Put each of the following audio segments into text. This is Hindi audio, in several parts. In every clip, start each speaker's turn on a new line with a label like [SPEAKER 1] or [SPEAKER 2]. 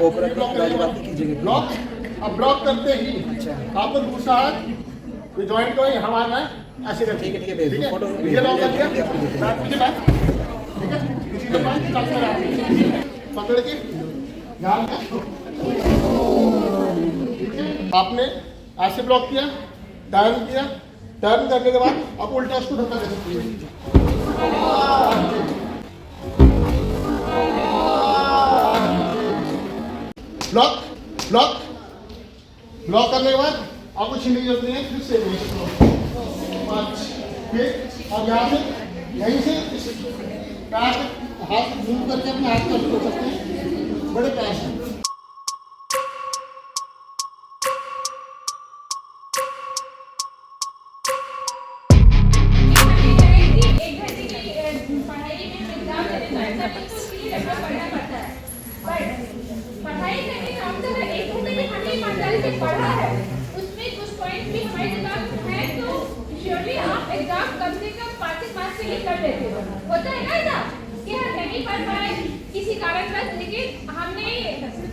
[SPEAKER 1] ब्लॉक अब ब्लॉक करते ही आपको दूसरा हाथ जॉइंट को यहाँ मारना है, ऐसे करके ठीक है ये लॉक कर दिया ठीक है इसी के बाद पकड़ के ध्यान आपने ऐसे ब्लॉक किया, टर्न करने के बाद आप उल्टा उसको धक्का दे सकते हैं। ब्लॉक ब्लॉक ब्लॉक करने के बाद आपको छीनने की जरूरत नहीं है, फिर से फिर अब यहाँ से यहीं से पैर हाथ मूव करके अपने हाथ को कर सकते हैं बड़े पैर से।
[SPEAKER 2] पढ़ाई करने का अवसर है, एक घंटे में हमें ईमानदारी से पढ़ा है, उसमें कुछ पॉइंट भी हमारे दिमाग में है तो श्योरली आप एग्जाम कम से कम 5 मार्क्स के लिए कर लेते हो। होता है ना ऐसा कि हम नहीं पढ़ पाए किसी कारणवश, लेकिन हमने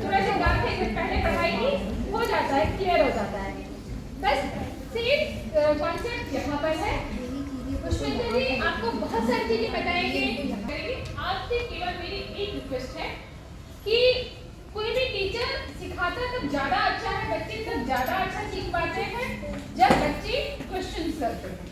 [SPEAKER 2] थोड़ा सा एग्जाम से पहले पढ़ाई की, हो जाता है, क्लियर हो जाता है। बस सेम कॉन्सेप्ट यहाँ पर है। पुष्पेंद्र जी आपको बहुत सारी चीजें बताएंगे। आपसे केवल मेरी एक रिक्वेस्ट है कि कोई भी टीचर सिखाता तब ज्यादा अच्छा है, बच्चे तब ज्यादा अच्छा सीख पाते हैं जब बच्चे क्वेश्चंस करते हैं।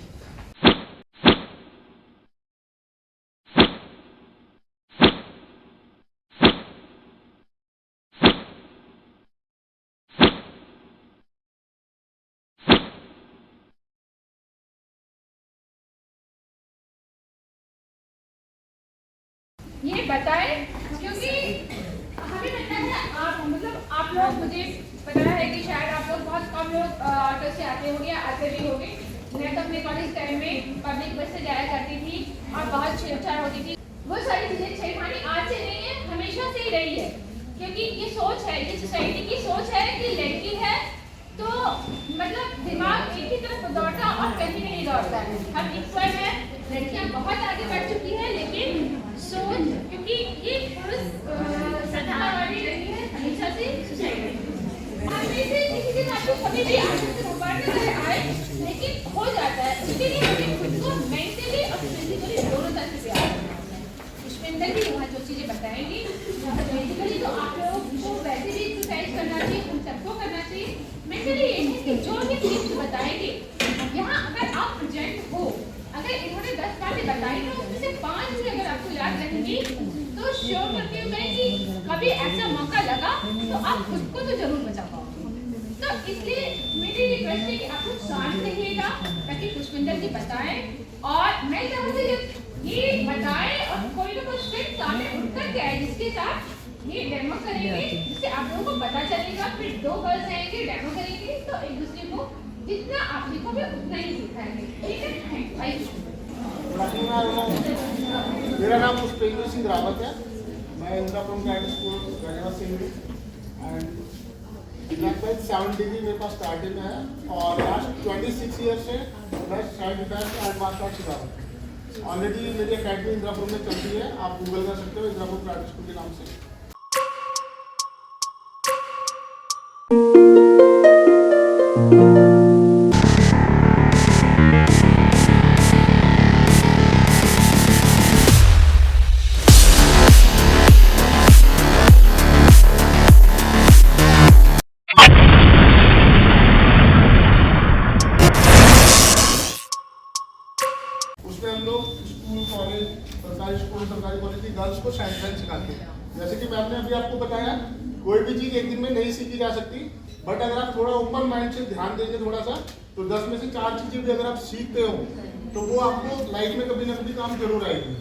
[SPEAKER 2] ये बताएं क्योंकि हमें लगता है आप लोग, मुझे पता है कि शायद आप लोग बहुत कम लोग ऑटो से आते होंगे या आते भी होंगे। मैं तो अपने कॉलेज टाइम में पब्लिक बस से जाया करती थी और बहुत छेड़छाड़ होती थी। वो सारी चीजें छेड़खानी आज से नहीं है, हमेशा से ही रही है, क्योंकि ये सोच है, ये सोसाइटी की सोच है कि लड़की है तो मतलब दिमाग एक ही तरफ दौड़ता और कहीं नहीं दौड़ता है। हम इक्वल है, लड़कियां बहुत आगे बढ़ चुकी है, लेकिन सोच क्योंकि ये सदा वाली रही है हमेशा से सोसाइटी। किसी दिन आपको कभी भी आगे से उबारने आए, लेकिन हो जाता है, उसके लिए हमें खुद को मेंटली और फिजिकली दोनों तरह से तैयार करना है। पुष्पेंद्र जी वहाँ जो चीजें बताएंगी बेसिकली तो आप लोगों को वैसे भी एक्सरसाइज करना चाहिए, उन सबको करना चाहिए। मेंटली ये है कि जो भी टिप्स बताएंगे यहाँ, अगर आप प्रेजेंट हो, अगर इन्होंने 10 बातें बताई तो उसमें से 5 भी अगर आपको याद रहेंगी तो श्योर करती हूँ मैं कि कभी ऐसा मौका लगा तो आप खुद को तो जरूर बचा पाओगे। तो इसलिए मेरी रिक्वेस्ट है कि आप लोग शांत रहिएगा ताकि पुष्पेंद्र जी बताएं, और मैं चाहूँगी जब ये बताएं और कोई ना कोई स्टूडेंट सामने उठकर के आए जिसके साथ ये डेमो करेंगे, जिससे आप लोगों को पता चलेगा। फिर 2 गर्ल्स आएंगे, डेमो करेंगे, तो एक दूसरे को जितना आप सीखोगे उतना ही सिखाएंगे। ठीक है?
[SPEAKER 1] मेरा नाम पुष्पेंद्र सिंह रावत है, मैं इंद्रापुरम गाइड स्कूल गढ़वा से हूँ एंड लगभग 7 डिग्री मेरे पास स्टार्टिंग है और लास्ट 26 ईयर से मैं साइड डिफेंस एंड मार्शल आर्ट सिखा रहा हूँ। ऑलरेडी मेरी अकेडमी इंद्रापुरम में चलती है, आप गूगल कर सकते हो इंद्रापुरम गाइड स्कूल के नाम से। उसमें हम लोग स्कूल, कॉलेज, सरकारी स्कूल, सरकारी कॉलेज की गर्ल्स को साइड डिफेंस सिखाते हैं। जैसे कि मैम ने अभी आपको बताया, कोई भी चीज़ एक दिन में नहीं सीखी जा सकती, बट अगर आप थोड़ा ओपन माइंड से ध्यान देंगे थोड़ा सा, तो 10 में से 4 चीज़ें भी अगर आप सीखते हो तो वो आपको लाइफ में कभी ना कभी काम जरूर आएगी।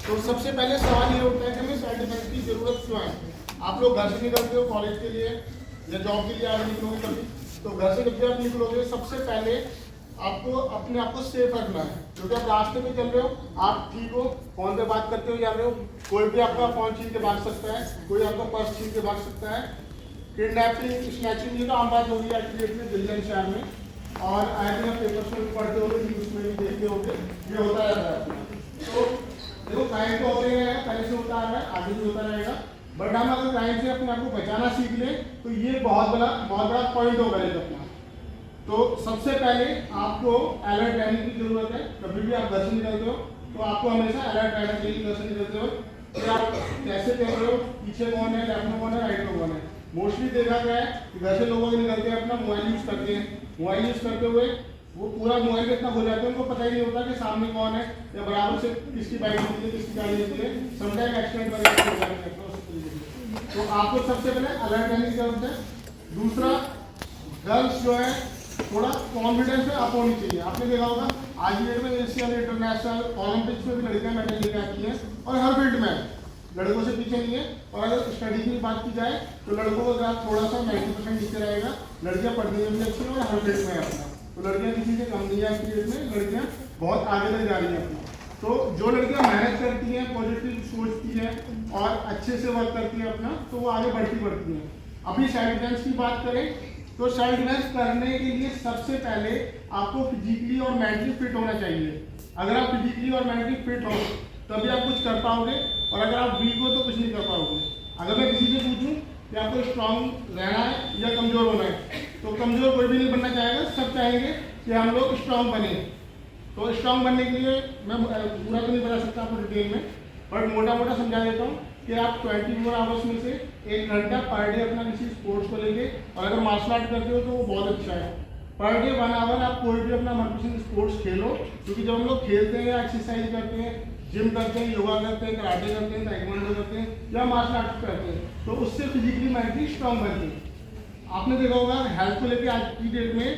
[SPEAKER 1] तो सबसे पहले सवाल ये उठता है कि हमें साइड डिफेंस की जरूरत क्यों है। आप लोग घर से निकलते हो कॉलेज के लिए या जॉब के लिए आगे निकलोगे कभी, तो घर से जब भी आप निकलोगे सबसे पहले आपको अपने आप को सेफ रखना है, क्योंकि आप रास्ते में चल रहे हो, आप ठीक हो, फोन पे बात करते हो जा रहे हो, कोई भी आपका फोन छीन के भाग सकता है, कोई आपका पर्स छीन के भाग सकता है। किडनैपिंग, स्नैचिंग ये तो आम बात होगी एक्चुअली दिल्ली एंड शहर में, और आई थिंक पेपर्स में भी पढ़ते होंगे, न्यूज़ में भी देखते होंगे, ये होता रहता है। तो देखो क्राइम तो होते ही रहेगा, पहले से होता आ रहा है, आगे भी होता रहेगा, बट हम अगर क्राइम से अपने आप को बचाना सीख ले तो ये बहुत बड़ा पॉइंट होगा एक अपना। तो सबसे पहले आपको अलर्ट रहने की जरूरत है। कभी भी आप घर से निकलते हो तो आपको हमेशा अलर्ट रहना चाहिए। घर से निकलते हो कि आप कैसे कर रहे हो, पीछे कौन है, लेफ्ट में कौन है, राइट में कौन है। मोस्टली देखा गया है कि घर से लोग निकलते हैं अपना मोबाइल यूज करते हैं, मोबाइल यूज करते हुए वो पूरा मोबाइल में इतना हो जाते हैं उनको पता ही नहीं होता कि सामने कौन है या बराबर से किसकी बाइक होती है, किसकी गाड़ी होती है, समटाइम एक्सीडेंट वगैरह हो जाते हैं। तो आपको सबसे पहले अलर्ट रहने की जरूरत है। दूसरा, गर्ल्स जो है थोड़ा कॉन्फिडेंस में अप होनी चाहिए। आपने देखा होगा आज की डेट में एशियन इंटरनेशनल ओलंपिक्स में भी लड़कियां मेडल लेके आती हैं और हर फील्ड में लड़कों से पीछे नहीं है। और अगर स्टडी की बात की जाए तो लड़कों का ग्राफ थोड़ा सा 90% नीचे रहेगा, लड़कियां पढ़ने में भी अच्छी हैं और हर फील्ड में है अपना। तो लड़कियां किसी से कम नहीं है, आज की डेट में लड़कियां बहुत आगे तक जा रही हैं अपना। तो जो लड़कियां मेहनत करती हैं, पॉजिटिव सोचती हैं और अच्छे से वर्क करती हैं अपना, तो वो आगे बढ़ती हैं। अभी सेल्फ डिफेंस की बात करें तो सेल्फ डिफेंस करने के लिए सबसे पहले आपको फिजिकली और मेंटली फिट होना चाहिए। अगर आप फिजिकली और मेंटली फिट हो तभी आप कुछ कर पाओगे, और अगर आप वीक हो तो कुछ नहीं कर पाओगे। अगर मैं किसी से पूछूं कि आपको स्ट्रांग रहना है या कमजोर होना है, तो कमजोर कोई भी नहीं बनना चाहेगा, सब चाहेंगे कि हम लोग स्ट्रांग बने। तो स्ट्रांग बनने के लिए मैं पूरा तो नहीं बता सकता आपको डिटेल में, बट मोटा मोटा समझा देता हूँ कि आप 24 आवर्स में से 1 घंटा पर डे अपना किसी स्पोर्ट्स को लेके, और अगर मार्शल आर्ट करते हो तो वो बहुत अच्छा है। पर डे 1 आवर आप कोई भी अपना मनपसंद स्पोर्ट्स खेलो, क्योंकि जब हम लोग खेलते हैं या एक्सरसाइज करते हैं, जिम करते हैं, योगा करते हैं, कराटे करते हैं, ताइक्वांडो करते हैं या मार्शल आर्ट करते हैं, तो उससे फिजिकली मेंटली स्ट्रांग बनते हैं। आपने देखा होगा हेल्थ को लेकर आज की डेट में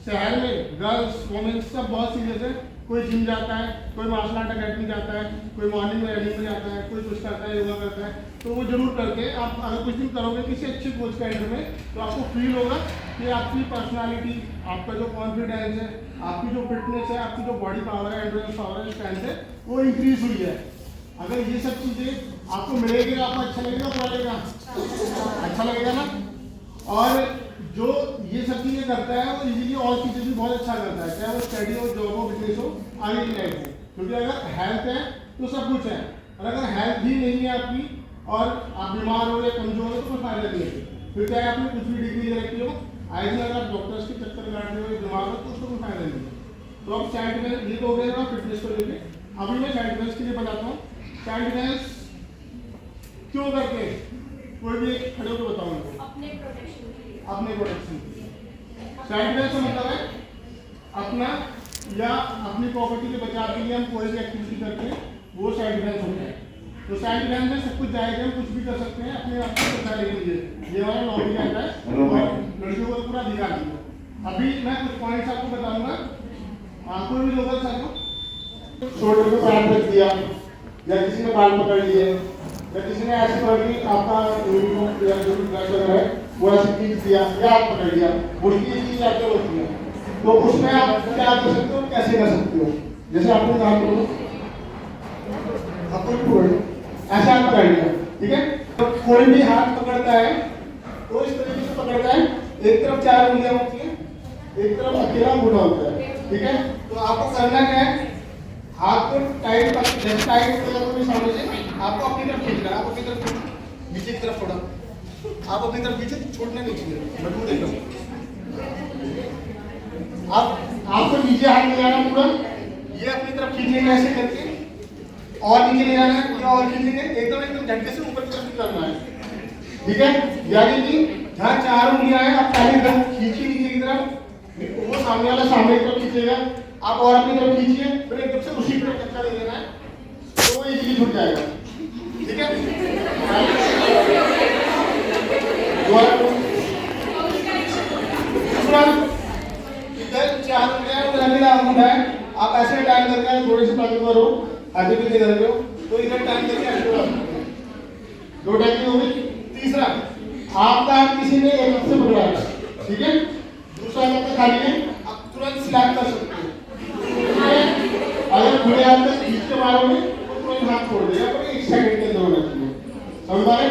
[SPEAKER 1] शहर में गर्ल्स वुमेन्स सब बहुत सीरियस है। कोई जिम जाता है, कोई मार्शल आर्ट अकेडमी जाता है, कोई मॉर्निंग में रनिंग में जाता है, कोई कुछ करता है, योगा करता है। तो वो जरूर करके आप अगर कुछ दिन करोगे किसी अच्छे कोच के अंडर में, तो आपको फील होगा कि आपकी पर्सनालिटी, आपका जो कॉन्फिडेंस है, आपकी जो फिटनेस है, आपकी जो बॉडी पावर है, एंड्योरेंस पावर है, स्ट्रेंथ है, वो इंक्रीज हुई है। अगर ये सब चीज़ें आपको मिलेगी तो आपको अच्छा लगेगा, बुरा लगेगा? अच्छा लगेगा ना। और जो ये सब चीज़ें करता है वो इजीली और चीज़ें भी बहुत अच्छा करता है, चाहे वो स्टडी हो, जॉब हो, बिजनेस हो, आगे की लाइफ हो। क्योंकि अगर हेल्थ है तो सब कुछ है, और अगर हेल्थ ही नहीं है आपकी और आप बीमार हो या कमजोर हो तो कोई फायदा नहीं है। फिर चाहे आपने कुछ भी डिग्री ले रखी हो, आज में अगर आप डॉक्टर्स के चक्कर काटते हो, बीमार हो, तो उसको कोई फायदा नहीं है। तो अब साइड में ये तो हो गया फिटनेस को लेके। अभी मैं साइड डिफेंस के लिए बताता हूँ साइड डिफेंस क्यों करते हैं। कोई भी एक खड़े होकर बताओ उनको। अपने प्रोटेक्शन। साइड डिफेंस का मतलब है अपना या अपनी प्रॉपर्टी के बचाव के लिए हम कोई भी एक्टिविटी करते हैं, वो साइड डिफेंस होता है। तो साइड डिफेंस में सब कुछ जाएगा, हम कुछ भी कर सकते हैं अपने आप को बचा लेने के लिए। ये वाला नॉर्मली आता है और लड़कियों को पूरा दिखा दिया। अभी मैं कुछ पॉइंट्स आपको बताऊंगा, कोई भी लोग छोटे को पैर रख दिया या किसी ने बाल पकड़ लिए या किसी ने ऐसे पकड़ ली आपका यूनिफॉर्म या जो भी ड्रेस वगैरह है वो ऐसे खींच दिया या हाथ पकड़ लिया, मुश्किल चीज ऐसे होती है। तो उसमें आप क्या कर सकते हो, कैसे कर सकते हो? जैसे आपने कहा आपको ऐसे हाथ पकड़ लिया, ठीक है। तो कोई भी हाथ पकड़ता है तो इस तरीके से पकड़ता है, एक तरफ 4 उंगलियां होती है, एक तरफ अकेला अंगूठा होता है, ठीक है। तो आपको करना क्या है, हाथ को टाइट जैसे टाइट सामने से आपको अपनी तरफ खींचना है, आप अपनी तरफ नीचे की तरफ थोड़ा, आप अपनी तरफ खींचे, छूटना नहीं चाहिए, मजबूत एकदम। आपको नीचे हाथ ले जाना पूरा, ये अपनी तरफ खींचने का ऐसे करके, और नीचे ले जाना है, और खींचेंगे एकदम झटके से ऊपर की तरफ करना है, ठीक है। यानी कि जहाँ 4 उंगलियां हैं आप पहले एकदम खींचिए नीचे की तरफ, वो सामने वाला सामने की तरफ खींचेगा, आप और अपनी तरफ खींचिए, फिर एकदम से उसी तरफ धक्का दे देना है, तो वो इजीली छूट जाएगा, ठीक है। इधर 4 उंगलियां है, आप ऐसे टाइम करके थोड़े से ताकतवर हो, आगे पीछे कर रहे हो, तो इधर टाइम करके ऐसे उड़ा सकते हैं। 2 टाइम हो गई। तीसरा, आपका हाथ किसी ने एक हाथ से पकड़ा है, ठीक है, दूसरा हाथ खाली है, आप तुरंत स्लैप कर सकते हो, ठीक है। अगर खुले हाथ में खींच के मारोगे तो तुरंत हाथ छोड़ देगा, पर 1 सेकंड के अंदर होना चाहिए, समझ पा रहे?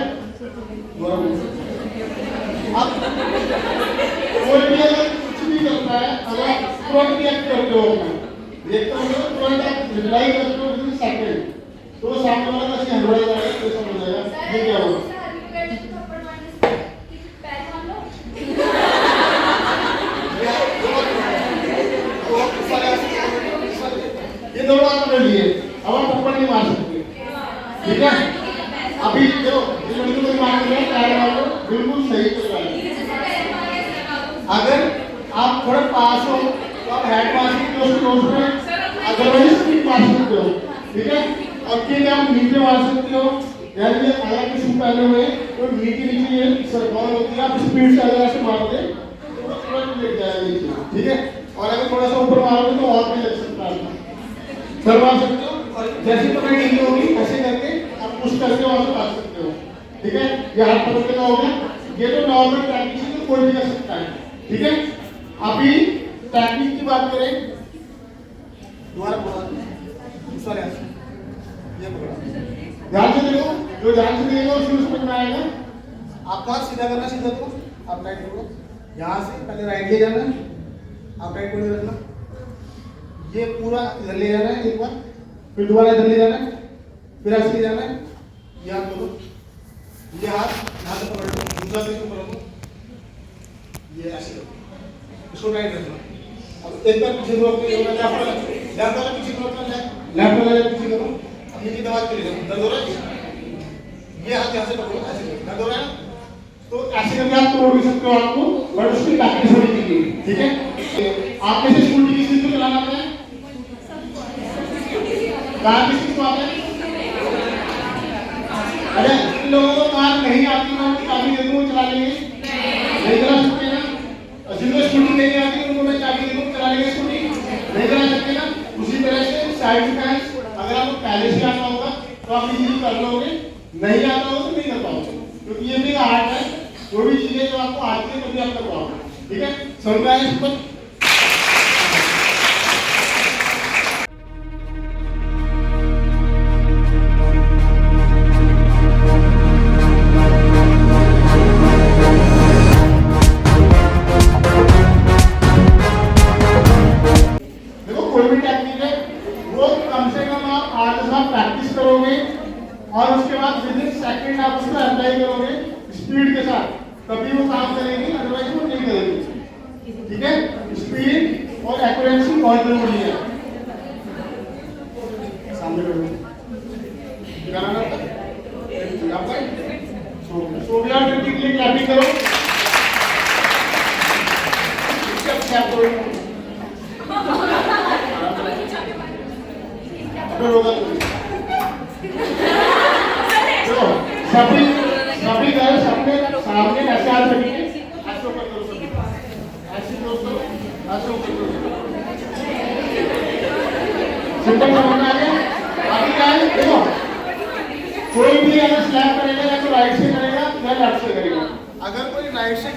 [SPEAKER 1] अब कोई भी अगर कुछ भी करता है, अगर आप तुरंत रिएक्ट करते हो, तुरंत आप रिप्लाई करते हो विदिन सेकंड, तो सामने वाला कैसे हलवा जाएगा तो समझ जाएगा ये क्या होगा। ये दोनों आप कर लिए, अब आप थप्पड़ नहीं मार सकते, ठीक है। अभी देखो ये लड़की को मार रहे हैं पैर मारो बिल्कुल सही कर रहा है। अगर आप थोड़ा पास हो तो आप हेड मार्किंग क्लोज में, अदरवाइज स्किप मार सकते हो, ठीक है। और किक आप नीचे मार सकते हो, यानी ये अलग के शू पहने हुए तो नीचे ये सरकॉन होती है, आप स्पीड से अगर ऐसे मार दे तो तुरंत लेट जाएगा नीचे, ठीक है। और अगर थोड़ा सा ऊपर मारोगे तो और भी लग सकता है, करवा सकते हो। और जैसे तुम्हें ढीली होगी ऐसे करके आप पुश करके वहां से भाग सकते हो, ठीक है। ये हाथ पकड़ के होगा, ये तो नॉर्मल टेक्निक है, कोई भी कर सकता है, ठीक है। अभी टेक्निक की बात करें, दोबारा बोला दूसरा ये पकड़ा, ध्यान से देखो, जो ध्यान से देखेगा उसको समझ में आएगा। आपका हाथ सीधा करना, सीधा करो, आप राइट करो, यहाँ से पहले राइट ले जाना, आप राइट को रखना, ये पूरा इधर ले जाना है एक बार, फिर दोबारा इधर ले जाना है, फिर ऐसे ले जाना है, ये हाथ करो, ये हाथ यहाँ से पकड़ लो, दूसरा से ऊपर रखो, ये ऐसे करो, इसको राइट रखना। अब एक बार पीछे दो, लेफ्ट वाला पीछे करो, लेफ्ट वाला पीछे करो, अब नीचे दबा के ले जाओ, दर्द हो रहा है, ये हाथ यहाँ से पकड़ो, ऐसे करो, दर्द हो रहा है ना, तो ऐसे करके आप तोड़ भी सकते हो आपको, बट उसकी प्रैक्टिस होनी चाहिए, ठीक है। आप में से स्कूटी किस चीज को चलाना आता है, कार किस चीज को आता है? अरे इन लोगों को कार नहीं आती, मैं उनकी चाबी दे दूँ चला लेंगे, नहीं चला सकते ना। और जिनको स्कूटी नहीं आती उनको मैं चाबी दे दूँ चला लेंगे स्कूटी, नहीं चला सकते ना। उसी तरह से साइड स्टैंड अगर आपको पहले से आता होगा तो आप इजीली कर लोगे, नहीं आता होगा तो नहीं कर पाओगे, क्योंकि ये भी आर्ट है, जो भी चीजें जो आपको आती है तभी आप कर पाओगे, ठीक है। समझ में आया इस पर? और उसके बाद विद इन सेकंड आप उसको अप्लाई करोगे स्पीड के साथ, तभी वो काम करेगी, अदरवाइज वो नहीं करेगी, ठीक है। स्पीड और एक्यूरेसी बहुत जरूरी है। सामने गाना आपका so we are critically clapping करो, स्टेप क्लैप करो, फिर होगा सभी सभी घर सबके सामने ऐसे हाथ रखिए, ऐसे ऊपर करो, ऐसे दोस्तों ऐसे ऊपर करो, सिंपल समझ में आ गया। अभी क्या है देखो, कोई भी अगर स्लैप करेगा या तो राइट से करेगा या लेफ्ट से करेगा। अगर कोई राइट से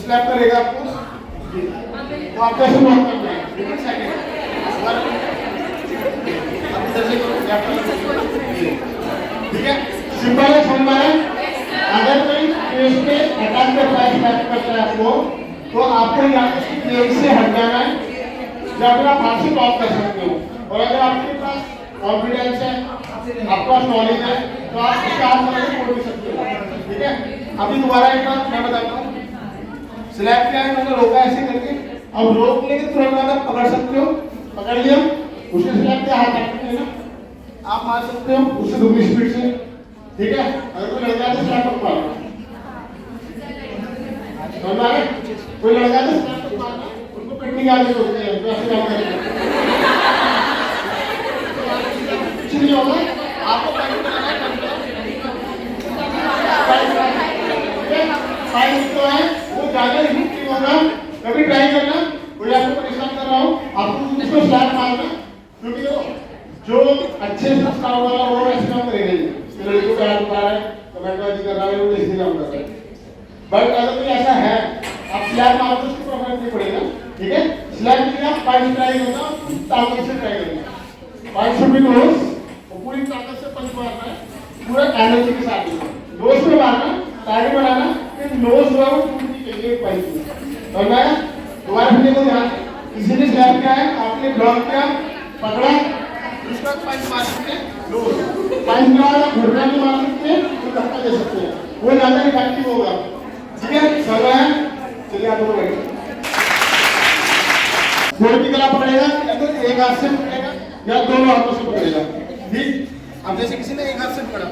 [SPEAKER 1] स्लैप करेगा आपको तो आप कैसे वॉक करना है, विद इन सेकंड आप इधर से करो, ठीक है। सिंपल है, समझ में आया। अगर कोई फेस पे अटैक करता है, स्लैप करता है आपको, तो आपको यहाँ से प्लेन से हट जाना है या फिर आप हाथ से टॉप कर सकते हो। और अगर आपके पास कॉन्फिडेंस है, आपके पास नॉलेज है, तो आप इसका हाथ लगा के तोड़ भी सकते हो, ठीक है। अभी दोबारा एक बार मैं बताता हूँ, स्लैप क्या है, मैंने रोका ऐसे करके, अब रोक लेके तुरंत आप पकड़ सकते हो, पकड़ लिया, उसके स्लैप के हाथ रखते हैं आप मार सकते हो उससे दुगनी स्पीड से, ठीक है। अगर कोई लड़का है तो स्लैप तक मारना, समझ में आ गया। कोई लड़का है तो स्लैप तक मारना, उनको पेट निकाल के रोकते हैं, तो ऐसे काम करेंगे, कुछ नहीं होगा, आपको पेट बनाना है, फाइट तो है वो ज्यादा हिट नहीं होगा, कभी ट्राई करना, कोई आपको परेशान कर रहा हो आपको उसको स्लैप मारना, क्योंकि जो अच्छे से स्टार वाला वो ऐसे काम करेगा ही, लड़कियों का हाथ उठा रहा है, कमेंटबाजी कर रहा है, वो ऐसे काम कर रहा है। बट अगर कोई ऐसा है आप स्लैप मारो तो उसको प्रॉब्लम नहीं पड़ेगा, ठीक है। स्लैप के लिए आप फाइट ट्राई करना, ताकत से ट्राई करना, फाइट शुड बी क्लोज, पूरी ताकत से पंच मारना है, पूरा एनर्जी के साथ नोज पे मारना, ताकि बनाना, फिर नोज जो है वो टूटनी चाहिए पंच में, समझ आया। दोबारा फिर देखो ध्यान, इसीलिए स्लैप क्या है, आपने ब्लॉक किया, पकड़ा, उसका पंच मार के नोज पंच मारा घुटना भी मार सकते हैं तो धक्का दे सकते हैं, वो ज्यादा इफेक्टिव होगा। ठीक है, चल रहा है, चलिए आप लोग बैठिए। कोई भी गला पकड़ेगा अगर एक हाथ से पकड़ेगा या दोनों हाथों से पकड़ेगा। ठीक, अब जैसे किसी ने एक हाथ से पकड़ा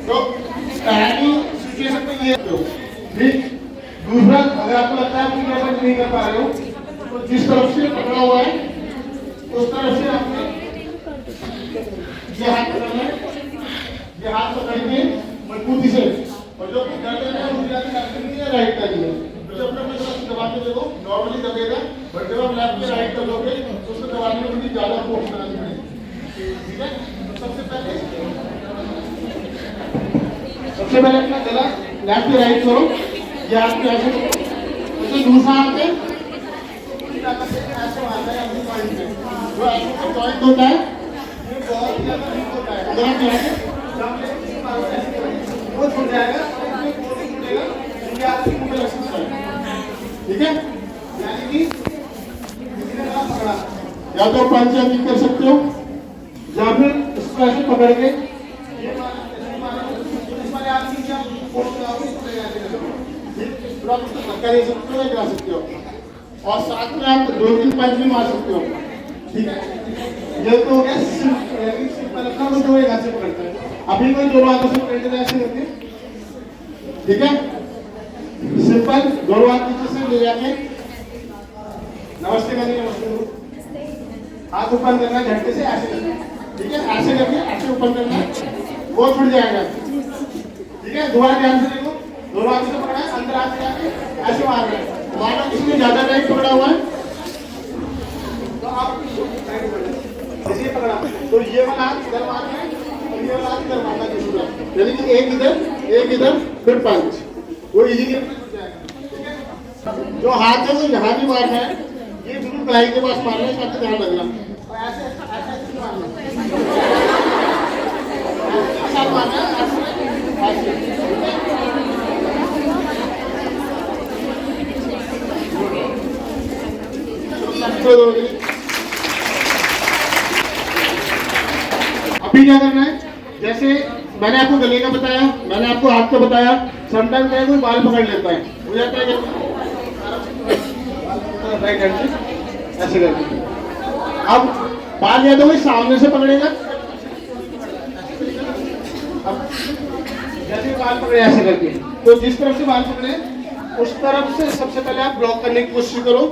[SPEAKER 1] तो स्टैंडिंग सिचुएशन में ये ठीक। दूसरा, अगर आपको लगता है कि आप नहीं कर पा रहे हो तो जिस तरफ से पकड़ा हुआ है उस तरफ से आपने ये हाथ पकड़ना है, ये हाथ पकड़ के मजबूती से, और जो गर्दन है वो ज्यादा करनी है राइट करनी है, तो अपने अपने तरफ दबा के देखो, नॉर्मली दबेगा, बट जब आप लेफ्ट के राइट कर लोगे तो उसको दबाने में भी ज्यादा फोर्स बनानी पड़ेगी। ठीक है, तो सबसे पहले अपना गला लेफ्ट के राइट करो, ये हाथ पे ऐसे करो, तो दूसरा हाथ पे ऐसे मारना है अपनी पॉइंट पे, जो आपका पॉइंट होता है ये बहुत ज्यादा वीक होता है। अगर आप यहाँ से वो छूट जाएगा, ये आपकी मुंह में लग सकता है। ठीक है, यानी कि किसी ने गला पकड़ा, या तो पंच या किक कर सकते हो, या फिर इसको ऐसे पकड़ के ये मारा आप नीचे फोर्स लगाओगे, इसको ऐसे कर सकते हो, फिर आप उसको धक्का दे सकते हो या गिरा सकते हो, और साथ में आप 2-3 पंच भी मार सकते हो। ठीक है, ये तो हो गया सिंपल अपना, वो जो एक हाथ से पकड़ता है। अभी कोई दोनों हाथों से पकड़ते हैं ऐसे करके, ठीक है, सिंपल दोनों हाथ नीचे से ले जाके नमस्ते करनी, नमस्ते हाथ ऊपर करना झटके से ऐसे करना। ठीक है, ऐसे करके ऐसे ऊपर करना, वो छूट जाएगा। ठीक है, दोबारा ध्यान से देखो, दोनों हाथों से पकड़ा है, अंदर हाथ जाके ऐसे मार रहे हैं। मानो किसी ने ज्यादा टाइट पकड़ा हुआ है तो आप ऐसे पकड़ा, तो ये वाला हाथ इधर मारना है और ये वाला हाथ इधर मारना है, यानी कि एक इधर फिर पंच, वो इजीली जाएगा। जो हाथ है वो यहाँ भी मारना है, ये बिल्कुल कलाई के पास मारना है, इसका ध्यान रखना, और ऐसे ऐसे मारना अभी क्या करना है, जैसे मैंने आपको गले का बताया, मैंने आपको हाथ का बताया, समटाइम क्या है कोई बाल पकड़ लेता है, हो जाता है राइट हैंड से ऐसे करके। अब बाल या तो कोई सामने से पकड़ेगा, अब जैसे बाल पकड़े ऐसे करके, तो जिस तरफ से बाल पकड़े उस तरफ से सबसे पहले आप ब्लॉक करने की कोशिश करो,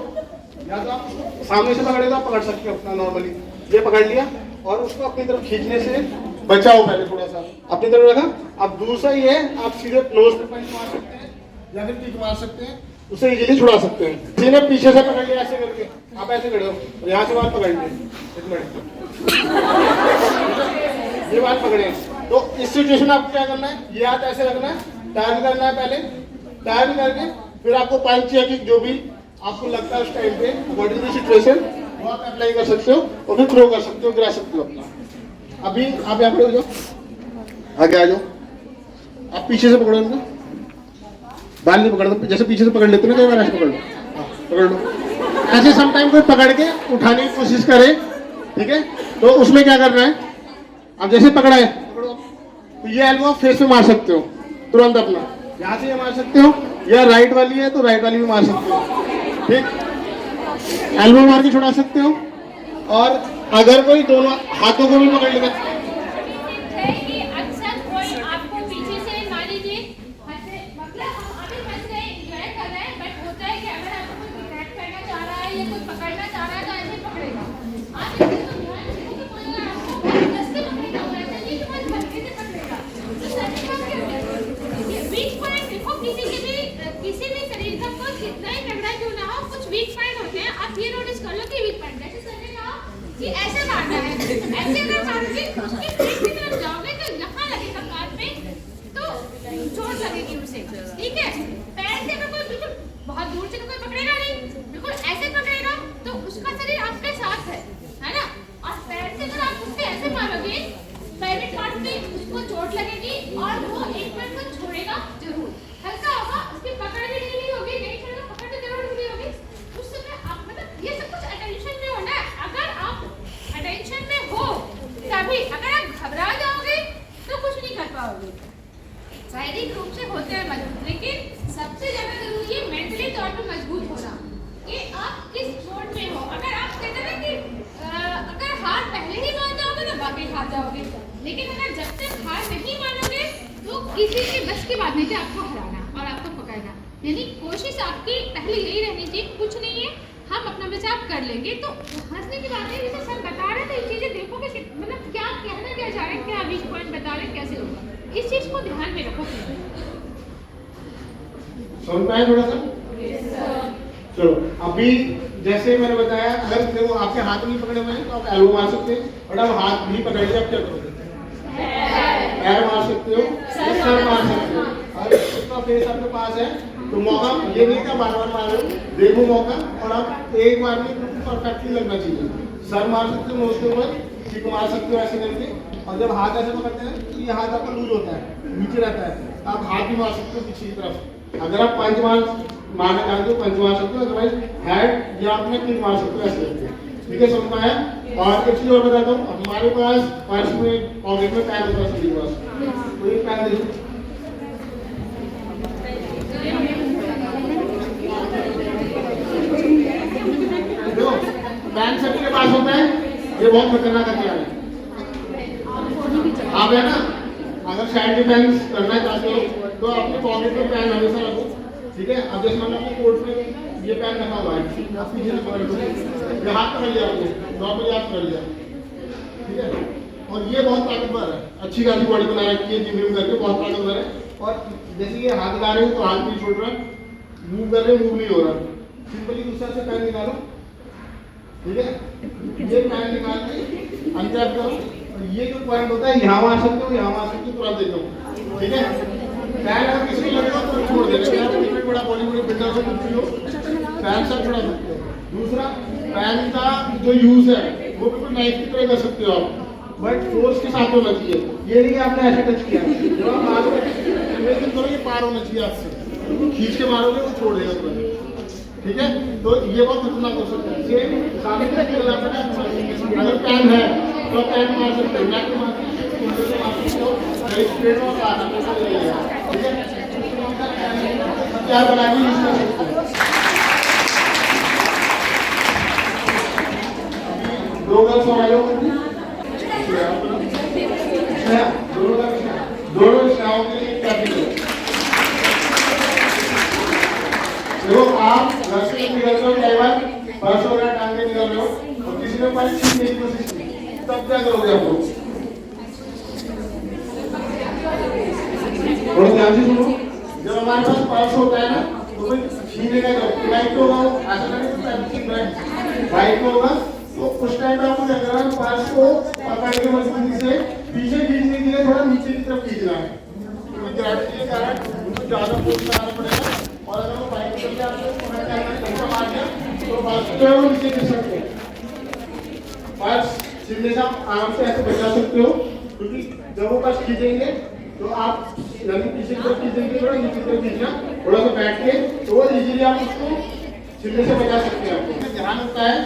[SPEAKER 1] या तो आप सामने से पकड़े तो आप पकड़ सकते हो अपना नॉर्मली, ये पकड़ लिया और उसको अपनी तरफ खींचने से बचाओ, पहले थोड़ा सा अपनी तरफ रखा। अब दूसरा ये है, आप सीधे नोज पे पंच मार सकते हैं या फिर किक मार सकते हैं, उसे इजीली छुड़ा सकते हैं। किसी ने पीछे से पकड़ लिया ऐसे करके, आप ऐसे खड़े हो, यहाँ से बाल पकड़ लिए, एक मिनट ये बाल पकड़े, तो इस सिचुएशन में आपको क्या करना है, ये हाथ ऐसे रखना है, टर्न करना है, पहले टर्न करके फिर आपको पंच या किक जो भी आपको लगता है उस टाइम पे अकॉर्डिंग टू सिचुएशन वो आप अप्लाई कर सकते हो और फिर थ्रो कर सकते हो, गिरा सकते हो अपना। अभी आप यहाँ पे हो जाओ, आगे आ जाओ, आप पीछे से पकड़ो इनको, बाल नहीं पकड़ दो, जैसे पीछे से पकड़ लेते ना कई बार ऐसे पकड़ लो, पकड़ लो ऐसे। समटाइम कोई पकड़ के उठाने की कोशिश करे, ठीक है, तो उसमें क्या करना है, अब जैसे पकड़ा है तो ये एल्बो फेस पे मार सकते हो तुरंत अपना, यहाँ से ये मार सकते हो, या राइट वाली है तो राइट वाली भी मार सकते हो। ठीक, एल्बो मार के छुड़ा सकते हो, और अगर कोई दोनों हाथों को भी पकड़ लेगा,
[SPEAKER 2] अक्सर कोई आपको पीछे से मान लीजिए मतलब हम अभी बस रहे एंजॉय कर रहे हैं, बट होता है कि अगर आपको कोई अटैक करना चाह रहा है या कोई पकड़ना चाह रहा है तो ऐसे पकड़ेगा। आप इसको ध्यान से कि कोई आपको जैसे पकड़ेगा वैसे नहीं कि बस हल्के से पकड़ेगा, तो सही बात क्या है, वीक पॉइंट देखो किसी भी शरीर का कोई कितना ही तगड़ा क्यों ना हो, कुछ वीक पॉइंट होते हैं। आप ये नोटिस कर लो कि वीक पॉइंट जैसे सर ने कहा कि ऐसे मारना है, ऐसे अगर मारोगे उसके पीठ की तरफ जाओगे तो यहाँ लगेगा कान पे, तो चोट लगेगी उसे। ठीक है, पैर से अगर कोई बिल्कुल बहुत दूर से तो कोई पकड़ेगा नहीं, बिल्कुल ऐसे पकड़ेगा तो उसका शरीर आपके साथ है ना, और पैर से अगर आप उससे ऐसे मारोगे प्राइवेट पार्ट पे उसको चोट लगेगी और वो एक मिनट को छोड़ेगा जरूर, हल्का होगा, उसकी पकड़ भी ढीली होगी, नहीं छोड़ेगा पकड़ तो जरूर ढीली होगी। उस समय आप मतलब ये सब कुछ अटेंशन में होना है, अगर आप अटेंशन में हो तभी, अगर आप शारीरिक रूप से होते हैं मजबूत, लेकिन सबसे ज्यादा जरूरी है मेंटली तौर पे मजबूत होना कि आप किस मोड में हो। अगर आप कहते हैं ना कि अगर हार पहले ही मान जाओगे तो बाकी हार जाओगे, लेकिन अगर जब तक हार नहीं मानोगे तो किसी के बस की बात नहीं थी आपको हराना और आपको पकड़ना। यानी कोशिश आपकी पहले यही रहनी चाहिए, कुछ नहीं है हम अपना बचाव कर लेंगे। तो हंसने की बात है, जैसे सर बता रहे थे ये चीजें देखो कि मतलब क्या कहना क्या चाह रहे हैं, क्या वीक पॉइंट बता रहे हैं, कैसे होगा, इस चीज को ध्यान में रखो।
[SPEAKER 1] समझ पाए थोड़ा सा? चलो अभी जैसे मैंने बताया, अगर देखो आपके हाथ नहीं पकड़े हुए हैं तो आप एल्बो मार सकते हैं, और अब हाथ भी पकड़ लिया आप क्या करोगे? पैर मार सकते हो, सर मार सकते हो। और इसका फेस आपके पास है तो मौका ये नहीं था बार बार मार रहे हो, देखो मौका, और आप एक बार में बिल्कुल परफेक्टली लगना चाहिए। सर मार सकते हो नोज के ऊपर, ठीक मार सकते हो ऐसे करके, और जब हाथ ऐसे पकड़ते हैं तो ये हाथ आपका लूज होता है, नीचे रहता है, आप हाथ भी मार सकते हो पीछे की तरफ। अगर आप पंच मारना चाहते हो पंच मार सकते हो, अदरवाइज हेड या अपने किक मार सकते हो ऐसे करके। ठीक है, समझ पाया? और एक चीज और बताता हूँ, हमारे पास पर्स में पॉकेट में पैन होता है सभी के पास, तो ये पैन देखो, पैन सभी के पास होता है, ये बहुत खतरनाक हथियार है। आप है ना, अगर साइड डिफेंस करना चाहते हो तो अपने पॉकेट में पैन हमेशा रखो। ठीक है, अब जैसे मैंने अपने कोट में ये पैन रखा हुआ है, आप पीछे से पकड़ लो, ये हाथ पकड़ लिया आपने, नॉर्मली हाथ पकड़ लिया। ठीक है, और ये बहुत ताकतवर है, अच्छी खासी बॉडी बना रखी है जिम विम करके, बहुत ताकतवर है। और जैसे ये हाथ लगा रहे हो तो हाथ भी छोड़ रहा है, मूव कर रहे हो मूव नहीं हो रहा, सिंपली दूसरा से पैन निकालो। ठीक है, ये पैन निकाल के अनटैप करो, और ये जो पॉइंट होता है यहाँ मार सकते हो, यहाँ मार सकते हो, तुरंत देखो। ठीक है, पैन अगर किसी को लगेगा तो छोड़ देना, कोई बड़ा बॉडी बॉडी बिल्डर से कुछ भी हो, पैन सब छोड़ा सकते हो। दूसरा, पैन का जो यूज है वो बिल्कुल नाइफ की तरह कर सकते हो आप, बट फोर्स के साथ होना चाहिए। ये नहीं कि आपने ऐसे टच किया, जब आप मारोगे लेकिन करो ये पार होना चाहिए आपसे, खींच के मारोगे वो छोड़ देगा तुरंत। ठीक है, तो ये बहुत खतरनाक हो सकता है। सेम सामने तरफ की अगर पैन है तो पैन मार सकते हो, नेक मार सकते हो, स्ट्रेट और आना लगेगा। ठीक है, क्या बना के यूज कर सकते हो। दो गर्ल्स और आयो दोनों दिशाओं के लिए क्या देखो, आप घर से निकल रहे हो, कई बार पर्स वगैरह टांग के निकल रहे हो और किसी ने पास छीनने की कोशिश की, तब क्या करोगे आप लोग? थोड़ा ध्यान से सुनो, जब हमारे पास पर्स होता है ना तो फिर छीनने का जब राइट होगा, ऐसा नहीं राइट होगा, तो उस टाइम पे आपको क्या करना है, पर्स को पकड़ के मजबूती से पीछे खींचने के लिए थोड़ा नीचे की तरफ खींचना है, क्योंकि ग्रेविटी के कारण उनको ज्यादा फोर्स लगाना पड़ेगा। और अगर वो बाइक करके आपको पकड़ के धक्का मार दिया तो पर्स जो है वो नीचे गिर सकते हैं। पर्स छीनने से आप आराम से ऐसे बचा सकते हो, क्योंकि जब वो पर्स खींचेंगे तो आप यानी पीछे की तरफ खींचेंगे, थोड़ा नीचे की तरफ खींचना, थोड़ा सा बैठ के, तो वो इजीली आप उसको छीनने से बचा सकते हैं। आपको ध्यान होता है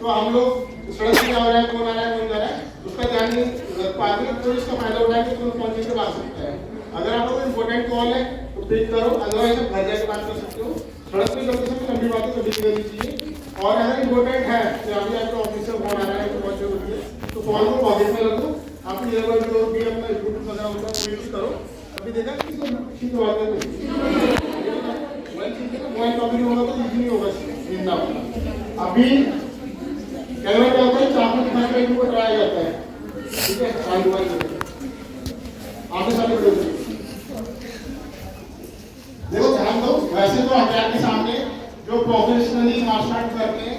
[SPEAKER 1] तो हम लोग सड़क पे जा रहा है, कौन आ रहा है कौन जा रहा है उसका ध्यान नहीं रख पाते, तो इसका फायदा उठा के तुम कौन से बात सकता है। अगर आपको कोई इंपॉर्टेंट कॉल है तो पिक करो, अदरवाइज आप घर जाके बात कर सकते हो। सड़क पे करते समय लंबी बातें कभी नहीं करनी चाहिए। और अगर इंपॉर्टेंट है तो अभी आपका ऑफिस से फोन आ रहा है तो बहुत जरूरी है, तो फोन को पॉकेट में रखो, अपनी ईयरबड जो भी अपना ब्लूटूथ वगैरह होता है वो यूज करो। अभी देखा कि ठीक बात है, मोबाइल प्रॉब्लम होगा तो इजी नहीं होगा जिंदा। अभी कैमरा क्या होता है, चाकू दिखाने का इनको ट्राई जाता है। ठीक है, आपके सामने देखो, ध्यान दो। वैसे तो हथियार के सामने जो प्रोफेशनली मार्शल आर्ट करते हैं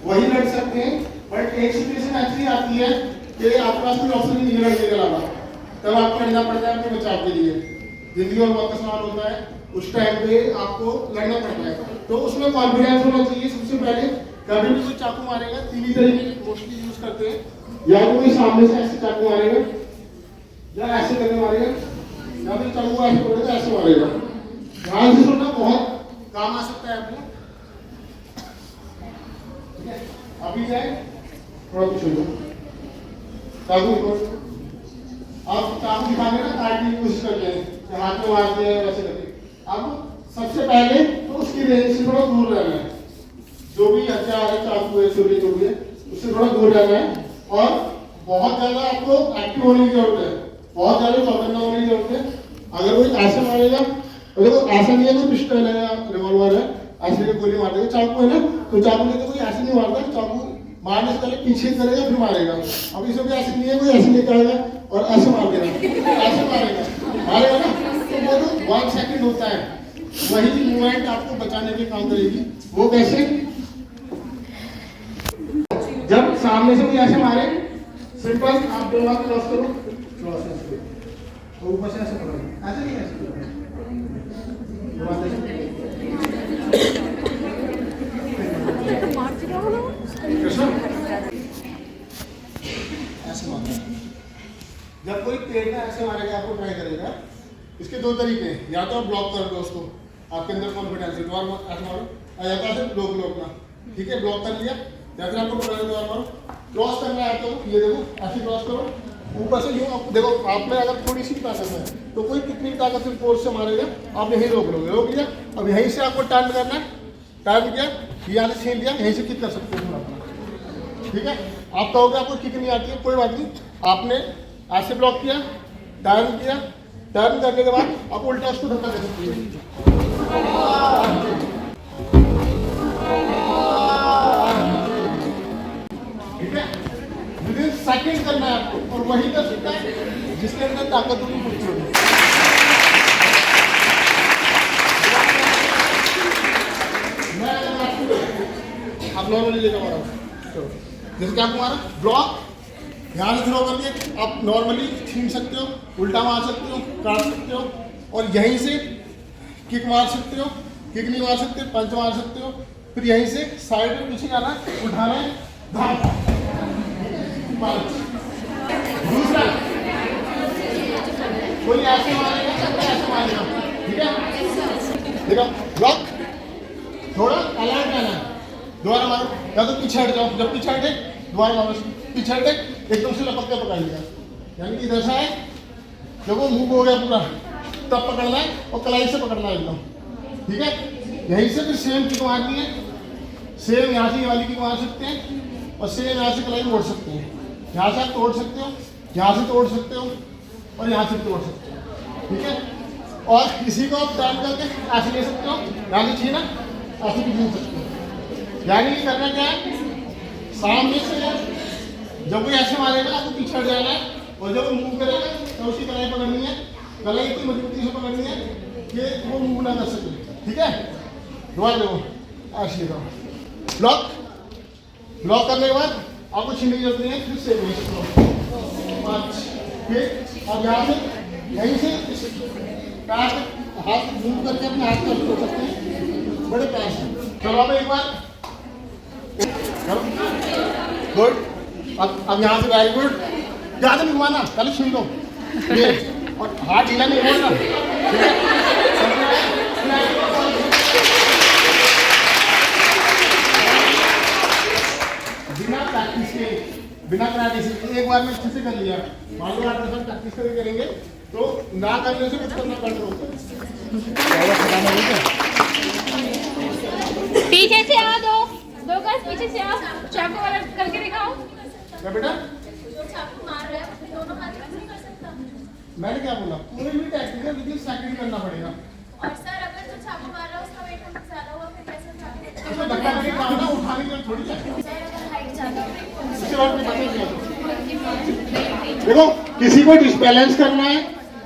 [SPEAKER 1] वही लड़ सकते हैं, बट एक सिचुएशन ऐसी आती है कि आपके पास कोई ऑप्शन नहीं है लड़ने के अलावा, तब आपको लड़ना पड़ता है अपने बचाव के लिए। जिंदगी और मौत का सवाल होता है, उस टाइम पे आपको लड़ना पड़ता है, तो उसमें कॉन्फिडेंस होना चाहिए। सबसे पहले कभी भी कोई चाकू मारेगा, तीन ही तरीके की मोस्टली यूज करते हैं, या तो कोई सामने से ऐसे चाकू मारेगा, या ऐसे करके मारेगा, या फिर चाकू ऐसे पकड़ेगा ऐसे मारेगा। ध्यान से सुनना, बहुत काम आ सकता है आपको। ठीक है, अभी जाए थोड़ा कुछ होगा चाकू को, आप चाकू दिखाने ना काटने की कोशिश करते हैं, कि हाथ में मार दिया वैसे करके। अब सबसे पहले तो उसकी रेंज से थोड़ा दूर रहना है, जो भी हथियार है, चाकू है, छुरी जो भी है, उससे थोड़ा दूर रहना है। और बहुत ज्यादा आपको एक्टिव होने की जरूरत है, बहुत ज्यादा चौकन्ना होने की जरूरत है। अगर कोई ऐसे मारेगा, तो देखो ऐसा नहीं है कोई पिस्टल है या रिवॉल्वर है ऐसे में गोली मार देगा, चाकू है ना, तो चाकू लेके कोई ऐसे नहीं मारता, चाकू मारने से पहले पीछे करेगा फिर मारेगा। अब इसमें भी ऐसे नहीं है, कोई ऐसे लेके आएगा और ऐसे मार देगा, ऐसे मारेगा ना, तो वो तो 1 सेकंड होता है, वही मूवमेंट आपको बचाने के काम करेगी। वो कैसे? जब सामने से कोई ऐसे मारे, सिंपल आप दोनों हाथ क्रॉस करो, क्रॉस ऐसे तो ऊपर से ऐसे पकड़ो, ऐसे नहीं, ऐसे ऐसे मारना। जब कोई पेट में ऐसे मारेगा, आपको ट्राई करेगा, इसके 2 तरीके हैं, या तो आप ब्लॉक कर दो उसको, आपके अंदर कॉन्फिडेंस है, द्वार ऐसे मारो, या तो ऐसे ब्लॉक ना, ठीक है, ब्लॉक कर लिया, या फिर आपको पकड़ना द्वार मारो, क्रॉस करना है तो ये देखो ऐसे क्रॉस करो, ऊपर से यूं देखो, आप में अगर थोड़ी सी ताकत है तो कोई कितनी भी ताकत से फोर्स से मारेगा, आप यहीं रोक लोगे, रोक लिया। अब यहीं से आपको टर्न करना है, टर्न किया, यहाँ से छीन लिया, यहीं से किक कर सकते हो अपना, ठीक है। आप कहोगे आपको किक नहीं आती है, कोई बात नहीं, आपने ऐसे ब्लॉक किया, टर्न करने के बाद आप उल्टा उसको धक्का दे सकते हो। ठीक है, विदिन सेकंड करना है आपको, और वही कर सकता है जिसके अंदर ताकत होगी पूरी होगी। आप नॉर्मली लेकर मारा, जैसे कि आपको मारा ब्लॉक, यहाँ से थ्रो करके आप नॉर्मली छीन सकते हो, उल्टा मार सकते हो, काट सकते हो, और यहीं से किक मार सकते हो, किक नहीं मार सकते पंच मार सकते हो, फिर यहीं से साइड में पीछे जाना, उठाना है, धागा, दूसरा कोई ऐसे मारेगा, ऐसे मारेगा, ठीक है, देखो ब्लॉक, थोड़ा अलर्ट रहना है, दोबारा मारो, या तो पीछे हट जाओ, जब पीछे हटे दोबारा मारो, पीछे हटे एकदम से लपक के पकड़ लिया, यानी कि इधर से है, जब वो मूव हो गया पूरा तब पकड़ना है, और कलाई से पकड़ना है एकदम, ठीक है। यहीं से फिर सेम किक मारनी है, सेम यहाँ से ये वाली किक मार सकते हैं, और सेम यहाँ से कलाई मोड़ सकते हैं, यहाँ से आप तोड़ सकते हो, यहाँ से तोड़ सकते हो, और यहाँ से तोड़ सकते हो, ठीक है। और किसी को आप टर्न करके ऐसे ले सकते हो, यहाँ से छीना, ऐसे भी छीन सकते हो, यानी करना क्या है, सामने से जब कोई ऐसे मारेगा आपको पीछे हट जाना है, और जब वो मूव करेगा तो उसकी कलाई पकड़नी है, कलाई इतनी मजबूती से पकड़नी है कि वो मूव ना कर सके, ठीक है। दोबारा देखो ऐसे करो, ब्लॉक करने के बाद आपको छीनने की जरूरत नहीं है, फिर से फिर अब यहाँ से यहीं से पैर हाथ मूव करके अपने हाथ को छोड़ सकते हैं, बड़े पैर से। चलो अब एक बार गुड, अब यहाँ से वेरी गुड, ज़्यादा नहीं घुमाना, पहले छीन लो ये, और हाथ ढीला नहीं होना, ठीक है। बिना प्रैक्टिस के एक बार में अच्छे से कर लिया, मान लो 8% प्रैक्टिस करके करेंगे तो ना करने से कुछ करना पड़ रहा होता है।
[SPEAKER 2] पीछे से आओ, दो गज पीछे से आओ, चाकू वाला करके दिखाओ।
[SPEAKER 1] क्या बेटा?
[SPEAKER 3] जो चाकू मार रहा है दोनों हाथ से नहीं कर सकता।
[SPEAKER 1] मैंने क्या बोला, कोई भी टेक्निक है विदिन सेकंड करना पड़ेगा।
[SPEAKER 3] और सर अगर जो चाकू मार रहा है उसका वेट हमसे ज्यादा हुआ फिर कैसे चाकू?
[SPEAKER 1] उसमें धक्का नहीं काम ना, उठाने की थोड़ी है।
[SPEAKER 3] सर अगर हाइट ज्यादा हो
[SPEAKER 1] इसके बाद में पता चला देखो, किसी को डिसबैलेंस करना है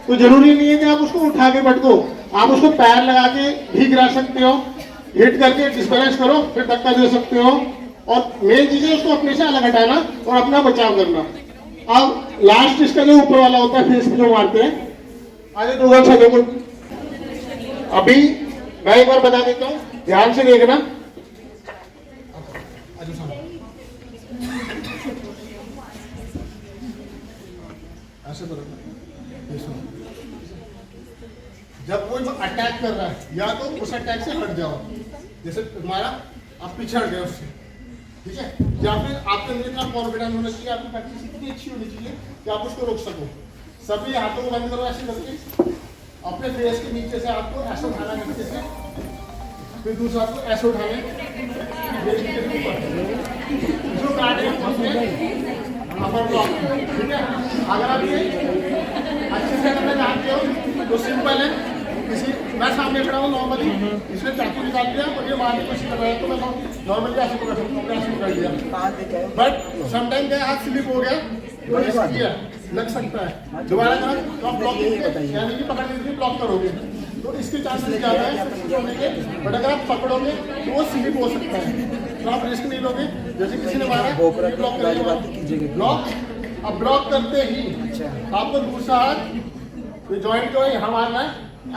[SPEAKER 1] तो जरूरी नहीं है कि आप उसको उठा के पटको, आप उसको पैर लगा के भी गिरा सकते हो, हिट करके डिसबैलेंस करो, फिर धक्का दे सकते हो। और मेन चीज है उसको अपने से अलग हटाना और अपना बचाव करना। अब लास्ट इसका जो ऊपर वाला होता है, फेस पे जो मारते हैं, आगे दो गन से देखो। अभी मैं एक बार बता देता हूँ, ध्यान से देखना। ऐसे जब कोई अटैक कर रहा है या तो उस अटैक से हट जाओ, जैसे तुम्हारा आप पीछे हट गए उससे, ठीक है, या फिर आपके अंदर इतना कॉन्फिडेंस होना चाहिए, आपकी प्रैक्टिस इतनी अच्छी होनी चाहिए कि आप उसको रोक सको। सभी हाथों को बंद करो ऐसे करके, अपने फेस के नीचे से आपको ऐसे उठाना है नीचे से, फिर दूसरा आपको ऐसे उठाना है जो काटे अपर ब्लॉक, ठीक है। अगर आप ये अच्छे से करना चाहते हो तो सिंपल है, किसी मैं सामने खड़ा हूँ नॉर्मली, इसमें चाकू निकाल दिया और ये मारने की कोशिश कर रहा है तो मैं नॉर्मली ऐसे पकड़ सकता हूँ, ऐसे पकड़ लिया, बट समटाइम क्या हाथ स्लिप हो गया तो रिस्की है, लग सकता है। दोबारा करा तो आप ब्लॉक यानी कि पकड़ लीजिए ब्लॉक करोगे तो इसके चांसेस ज़्यादा है होने के, बट अगर आप पकड़ोगे तो वो स्लिप हो सकता है, तो आप रिस्क नहीं लोगे। जैसे किसी ने मारा ब्लॉक करेंगे, ब्लॉक अब ब्लॉक करते ही आपको दूसरा हाथ जॉइंट को यहाँ मारना है,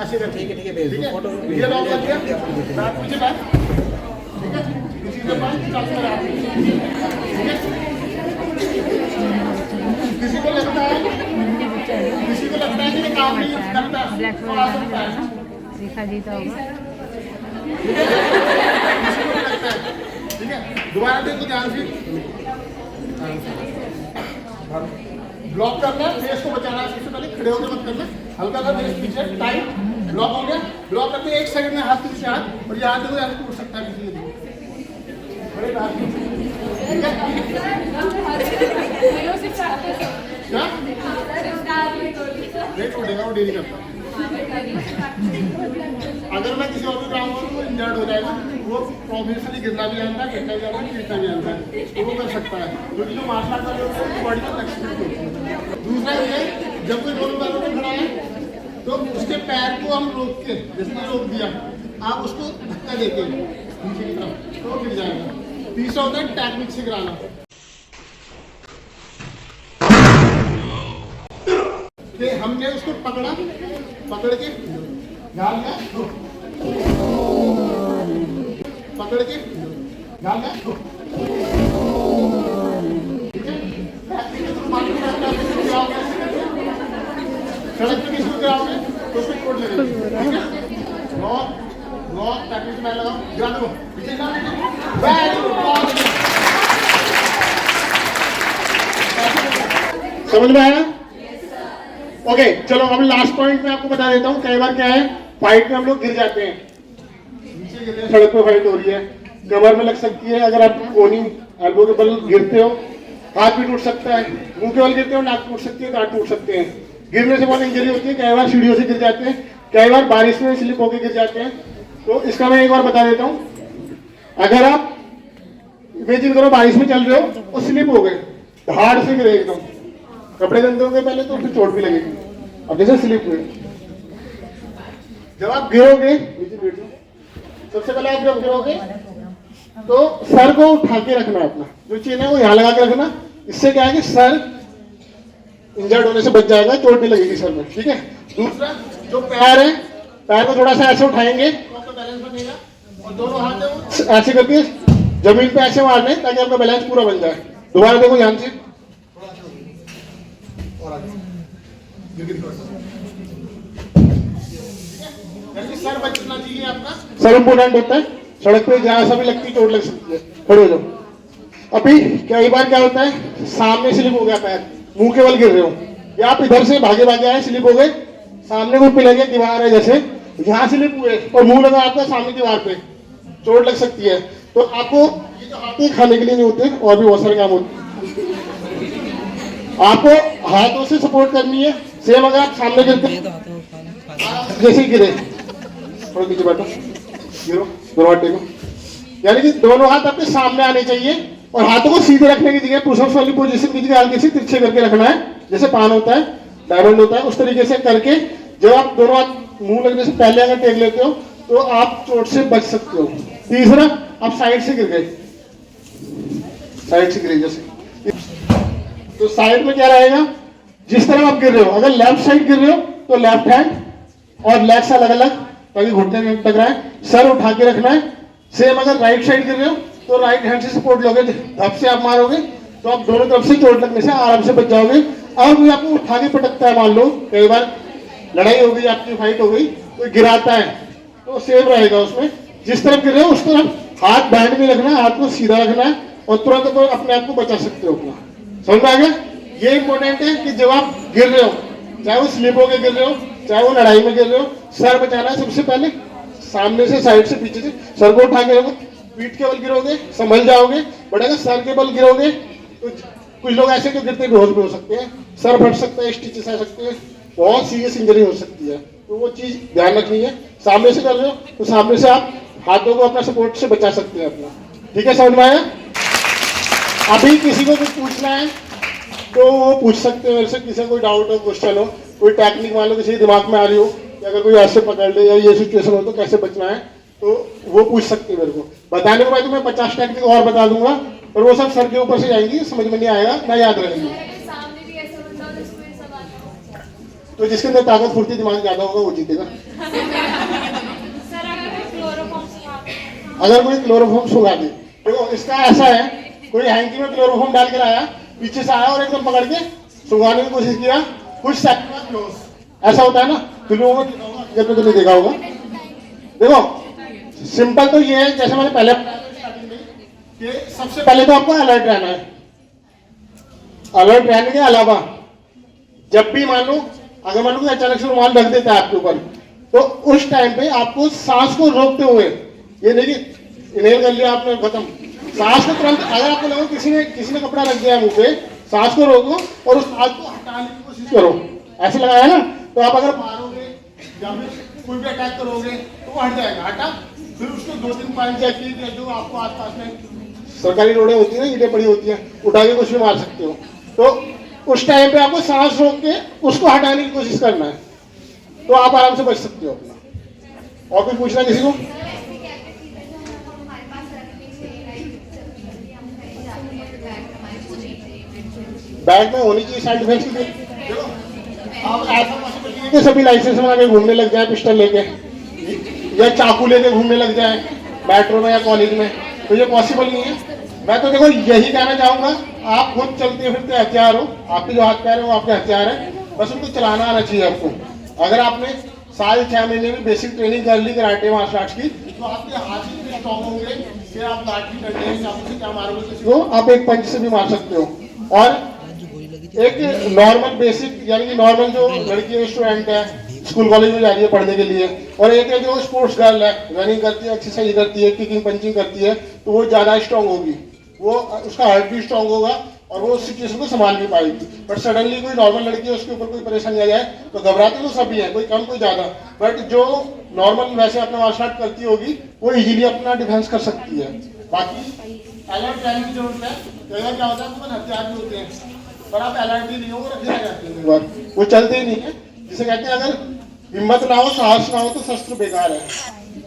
[SPEAKER 1] ऐसे करके, ठीक है। ये लॉक कर दिया, बैक पीछे बैक, ठीक है। किसी के पास चाकू लगा दीजिए, ठीक है। किसी को लगता है कि काम नहीं करता तो आ सकता है,
[SPEAKER 4] देखा जी तो होगा।
[SPEAKER 1] किसी को नहीं लगता है, ठीक है। दोबारा देखो ध्यान से, ब्लॉक करना है, फेस को बचाना है, सबसे पहले खड़े होकर मत करना, हल्का सा फेस पीछे टाइट, ब्लॉक हो गया, ब्लॉक करके एक सेकंड में हाथ पीछे हाथ, और ये हाथ देखो ऐसे टूट सकता है किसी को, बड़े बात ठीक है। क्या नहीं टूटेगा, वो डेली करता। अगर मैं किसी और को काम करूँ तो इंजर्ड हो जाएगा, वो प्रोफेशनली गिरना भी जानता है, गिरना भी जानता है, गिरना भी जानता है, तो वो कर सकता है, क्योंकि जो मार्शल आर्ट वाले होते हैं बॉडी में फ्लेक्सिबिलिटी होती है। दूसरा ये है, जब कोई दोनों पैरों में खड़ा है तो उसके पैर को हम रोक के, जैसे रोक दिया, आप उसको धक्का देते नीचे की तरफ तो गिर जाएगा। तीसरा होता है टेक्निक से गिराना, हमने उसको पकड़ा, पकड़ के डाल दिया, पकड़ के डाल दिया, ठीक है। सड़क पे किसी को गिराओगे तो उसको चोट लगेगी, ठीक है। लॉक टैकलिंग से मैं लगाऊं, गिरा दो पीछे जा, वेरी गुड, समझ में आया? ओके चलो अब लास्ट पॉइंट में आपको बता देता हूँ। कई बार क्या है, फाइट में हम लोग गिर जाते हैं, नीचे गिरते हैं, सड़क पे फाइट हो रही है, कमर में लग सकती है, अगर आप कोनी एल्बो के बल गिरते हो हाथ भी टूट सकता है, मुंह के बल गिरते हो नाक टूट सकती है, दांत टूट सकते हैं, गिरने से बहुत इंजरी होती है। कई बार सीढ़ियों से गिर जाते हैं, कई बार बारिश में स्लिप होकर गिर जाते हैं। तो इसका मैं एक बार बता देता हूँ, अगर आप इमेजिन करो बारिश में चल रहे हो और स्लिप हो गए, धाड़ से गिरे एकदम, कपड़े गंदे होंगे पहले तो फिर चोट भी लगेगी। अब जैसे स्लिप हुए, जब आप गिरोगे सबसे पहले आप जब गिरोगे तो सर को उठा के रखना, अपना जो चेन है वो यहाँ लगा के रखना, इससे क्या है कि सर इंजर्ड होने से बच जाएगा, चोट नहीं लगेगी सर में, ठीक है। दूसरा जो पैर है, पैर को थोड़ा सा ऐसे उठाएंगे तो आपका बैलेंस बनेगा, और दोनों हाथ ऐसे करके जमीन पे ऐसे मारने ताकि आपका बैलेंस पूरा बन जाए। दोबारा देखो ध्यान से, सर बचना चाहिए आपका, सर इंपोर्टेंट होता है, सड़क पे जहां सा भी लगती चोट लग सकती है, खड़े हो जाओ। अभी कई बार क्या होता है, सामने स्लिप हो गया पैर, मुंह के बल गिर रहे हो, या आप इधर से भागे भागे आए, स्लिप हो गए, सामने कोई पिलर या दीवार है जैसे, यहाँ स्लिप हुए और मुंह लगा आपका सामने दीवार पे, चोट लग सकती है। तो आपको ये जो हाथ खाने के लिए नहीं होते, और भी बहुत सारे काम होते हैं, आपको हाथों से सपोर्ट करनी है। सेम अगर आप सामने गिरते जैसे गिरे, थोड़ा पीछे बैठो, गिरो, दोनों हाथ टेको, यानी कि दोनों हाथ आपके सामने आने चाहिए, और हाथों को सीधे रखने की जगह पुशअप्स वाली पोजीशन की जगह हल्के से तिरछे करके रखना है, जैसे पान होता है, डायमंड होता है, उस तरीके से करके जब आप दोनों हाथ मुंह लगने से पहले अगर टेक लेते हो तो आप चोट से बच सकते हो। तीसरा, आप साइड से गिर गए, साइड से गिरे जैसे, तो साइड में क्या रहेगा, जिस तरह आप गिर रहे हो, अगर लेफ्ट साइड गिर रहे हो तो लेफ्ट हैंड और लेग्स अलग अलग ताकि घुटने में टकराए, सर उठा के रखना है। सेम अगर राइट साइड गिर रहे हो तो राइट हैंड से सपोर्ट लोगे, धप से आप मारोगे तो आप दोनों तरफ से चोट लगने से आराम से बच जाओगे। अब भी आपको उठा के पटकता है, मान लो कई बार लड़ाई हो गई, आपकी फाइट हो गई, तो गिराता है, तो सेम रहेगा उसमें, जिस तरफ गिर रहे हो उस तरफ हाथ बैंड में रखना है, हाथ को सीधा रखना है, और तुरंत तो अपने आप को बचा सकते हो अपना। समझ में आ गया? ये इंपॉर्टेंट है कि जब आप गिर रहे हो, चाहे वो स्लिप होकर गिर रहे हो, चाहे वो लड़ाई में गिर रहे हो, सर बचाना है सबसे पहले, सामने से, साइड से, पीछे से। सर को उठा के रखो, पीठ के बल गिरोगे संभल जाओगे, बट अगर सर के बल गिरोगे तो कुछ लोग ऐसे जो गिरते बेहोश भी हो सकते हैं, सर फट सकता है, स्टिचेस आ सकते हैं, बहुत सीरियस इंजरी हो सकती है। तो वो चीज ध्यान रखनी है। सामने से कर रहे हो तो सामने से आप हाथों को अपना सपोर्ट से बचा सकते हैं अपना। ठीक है, समझ में आया? अभी किसी को कुछ पूछना है तो वो पूछ सकते हैं मेरे से, किसी को कोई डाउट हो, क्वेश्चन हो, कोई टेक्निक मान लो किसी के दिमाग में आ रही हो कि अगर कोई ऐसे पकड़ ले या ये सिचुएशन हो तो कैसे बचना है, तो वो पूछ सकते हैं मेरे को। बताने के बाद तो मैं 50 टेक्निक और बता दूंगा, और वो सब सर के ऊपर से जाएंगी, समझ में नहीं आएगा ना याद रहेंगी।
[SPEAKER 3] सामने भी ऐसा बंदा हो जिसको ये सब आता हो।
[SPEAKER 1] तो जिसके अंदर ताकत फुर्ती दिमाग ज्यादा होगा वो जीतेगा।
[SPEAKER 2] सर
[SPEAKER 1] अगर कोई क्लोरोफॉर्म सुखा दे, देखो इसका ऐसा है, कोई हैंकी में क्लोरोफॉर्म डाल कर आया, पीछे से आया और एकदम पकड़ के सुखाने की कोशिश किया, कुछ सेकंड बाद क्लोज, ऐसा होता है ना, फिल्मों में जब तो नहीं देखा होगा। देखो सिंपल तो ये है, जैसे मैंने पहले स्टार्टिंग में कि सबसे पहले तो आपको अलर्ट रहना है। अलर्ट रहने के अलावा जब भी मान लो, अगर मान लो अचानक से रुमाल रख देता है आपके ऊपर, तो उस टाइम पे आपको सांस को रोकते हुए, ये नहीं कि इनहेल कर लिया आपने खत्म, सांस को तुरंत, अगर आपको लगा किसी ने कपड़ा रख दिया मुंह पे, सांस को रोको और उस सांस को हटाने की कोशिश करो। ऐसे लगाया ना, तो आप अगर मारोगे या फिर कोई भी अटैक करोगे तो वो हट जाएगा। हटा, फिर उसको 2-3 पॉइंट चेक कीजिए, जो आपको आसपास में सरकारी रोडें होती है ना, ईंटें पड़ी होती हैं, उठा के कुछ भी मार सकते हो। तो उस टाइम पे आपको सांस रोक के उसको हटाने की कोशिश करना है, तो आप आराम से बच सकते हो अपना। और कुछ पूछना किसी को? बैग में होनी चाहिए सेल्फ डिफेंस की। देखो आप ऐसा पॉसिबल नहीं है कि सभी लाइसेंस बना के घूमने लग जाए पिस्टल लेके या चाकू लेके घूमने लग जाए मेट्रो में या कॉलेज में, तो ये पॉसिबल नहीं है। मैं तो देखो यही कहना चाहूंगा, आप खुद चलते फिरते हथियार हो, आपके जो हाथ पैर है वो आपके हथियार है, बस उनको चलाना आना चाहिए आपको। अगर आपने 6 महीने में बेसिक ट्रेनिंग कर ली कराटे मार्शल आर्ट्स की, तो आपके हाथ ही स्ट्रॉन्ग होंगे कि आप लाठी डंडे चाकू से क्या मारोगे किसी को, आप एक पंच से भी मार सकते हो। और एक नॉर्मल बेसिक, यानी कि नॉर्मल जो लड़की स्टूडेंट है, स्कूल कॉलेज में जा रही है पढ़ने के लिए, और एक है जो स्पोर्ट्स गर्ल है, रनिंग करती है, एक्सरसाइज करती है, किकिंग पंचिंग करती है, तो वो ज़्यादा स्ट्रांग होगी, वो उसका हार्ट भी स्ट्रांग होगा और वो उस सिचुएशन को संभाल भी पाएगी। बट सडनली कोई नॉर्मल लड़की है, उसके ऊपर कोई परेशानी आ जाए तो घबराते तो सभी हैं, कोई कम कोई ज़्यादा, बट जो नॉर्मल वैसे अपना मार्शल आर्ट करती होगी वो इजीली अपना डिफेंस कर सकती है। बाकी अलर्ट रहने की जरूरत है। कई बार क्या होता है, आपके हथियार भी होते हैं पर आप अलर्ट भी नहीं हो, रखे रह जाते हैं, कई बार वो चलते ही नहीं है। जिसे कहते हैं अगर हिम्मत ना हो, साहस ना हो तो शस्त्र बेकार है।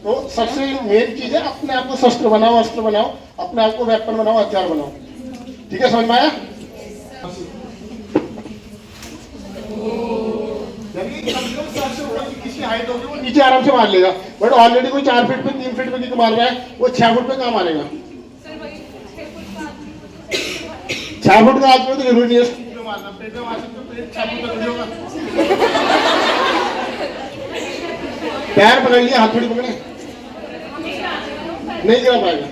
[SPEAKER 1] तो सबसे मेन चीज है अपने आप को शस्त्र बनाओ, अस्त्र बनाओ, अपने आप को वेपन बनाओ, हथियार बनाओ। ठीक है, समझ में आया? किसी हाइट होगी वो नीचे आराम से मार लेगा, बट ऑलरेडी कोई 4 फीट पे 3 फीट पे किक मार रहा है, वो 6 फुट पे कहाँ मारेगा? 6 फुट का आदमी तो जरूरी नहीं है मारना, पेट में मार सकते हो, पेट 6 फुट का होगा। पैर पकड़ लिया, हाथ थोड़ी पकड़े, नहीं गिरा पाएगा।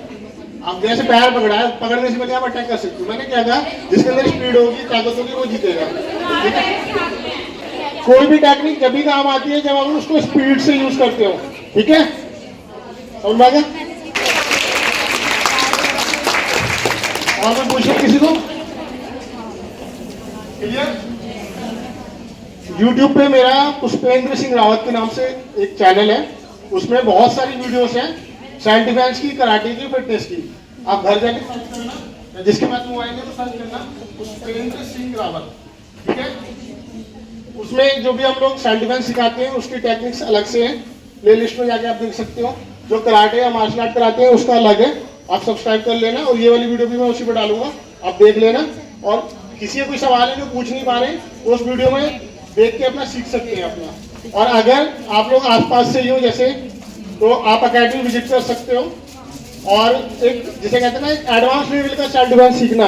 [SPEAKER 1] आप जैसे पैर पकड़ा है, पकड़ने से पहले आप अटैक कर सकते हो। मैंने क्या कहा, जिसके अंदर स्पीड होगी, ताकत होगी, वो जीतेगा। कोई भी टेक्निक जब भी काम आती है जब आप उसको स्पीड से यूज करते हो। ठीक है, समझ में आ गया? और मैं पूछूं किसी को? क्लियर? YouTube पे मेरा पुष्पेंद्र सिंह रावत के नाम से एक चैनल है, उसमें बहुत सारी वीडियोस हैं सेल्फ डिफेंस की, कराटे की, फिटनेस की। आप घर जाके सर्च करना, जिसके पास मोबाइल है तो सर्च करना पुष्पेंद्र सिंह रावत। ठीक है, उसमें जो भी हम लोग सेल्फ डिफेंस सिखाते हैं उसकी टेक्निक्स अलग से हैं, प्ले लिस्ट में जाके आप देख सकते हो। जो कराटे या मार्शल आर्ट कराते हैं उसका अलग है, आप सब्सक्राइब कर लेना, और ये वाली वीडियो भी मैं उसी पर डालूंगा, आप देख लेना। और किसी का कोई सवाल है जो पूछ नहीं पा रहे, उस वीडियो में देख के अपना सीख सकते हैं अपना। और अगर आप लोग आसपास से ही हो जैसे, तो आप अकेडमी विजिट कर सकते हो। और एक जिसे कहते हैं ना, एक एडवांस लेवल का सेल्फ डिफेंस सीखना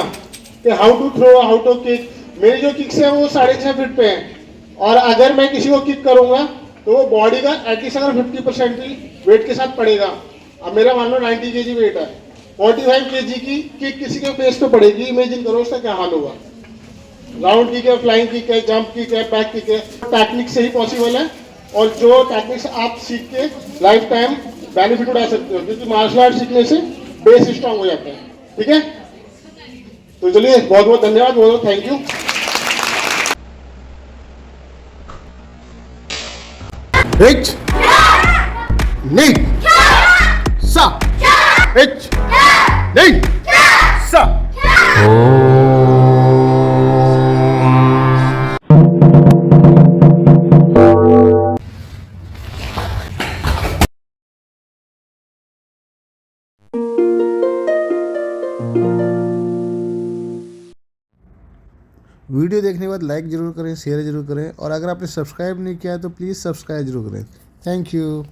[SPEAKER 1] कि how to throw, how to kick. मेरी जो किक्स है वो 6.5 फीट पे है, और अगर मैं किसी को किक करूंगा तो वो बॉडी का एटलीस्ट अगर 50% ही वेट के साथ पड़ेगा। अब मेरा मान लो 90 kg वेट है, 45 kg की किक किसी के फेस पे पड़ेगी, इमेजिन करो उसका क्या हाल होगा। राउंड किक है, फ्लाइंग किक है, जंप किक है, बैक किक है, टेक्निक से ही पॉसिबल है। और जो टेक्निक्स आप सीख के लाइफ टाइम बेनिफिट उठा सकते हो, क्योंकि मार्शल आर्ट सीखने से बेस स्ट्रांग हो जाते हैं। ठीक है, तो चलिए बहुत बहुत धन्यवाद, बहुत बहुत thank you. H Ni Sa H Ni Sa
[SPEAKER 4] video देखने के बाद लाइक ज़रूर करें, शेयर ज़रूर करें, और अगर आपने सब्सक्राइब नहीं किया है तो प्लीज़ सब्सक्राइब ज़रूर करें। Thank you.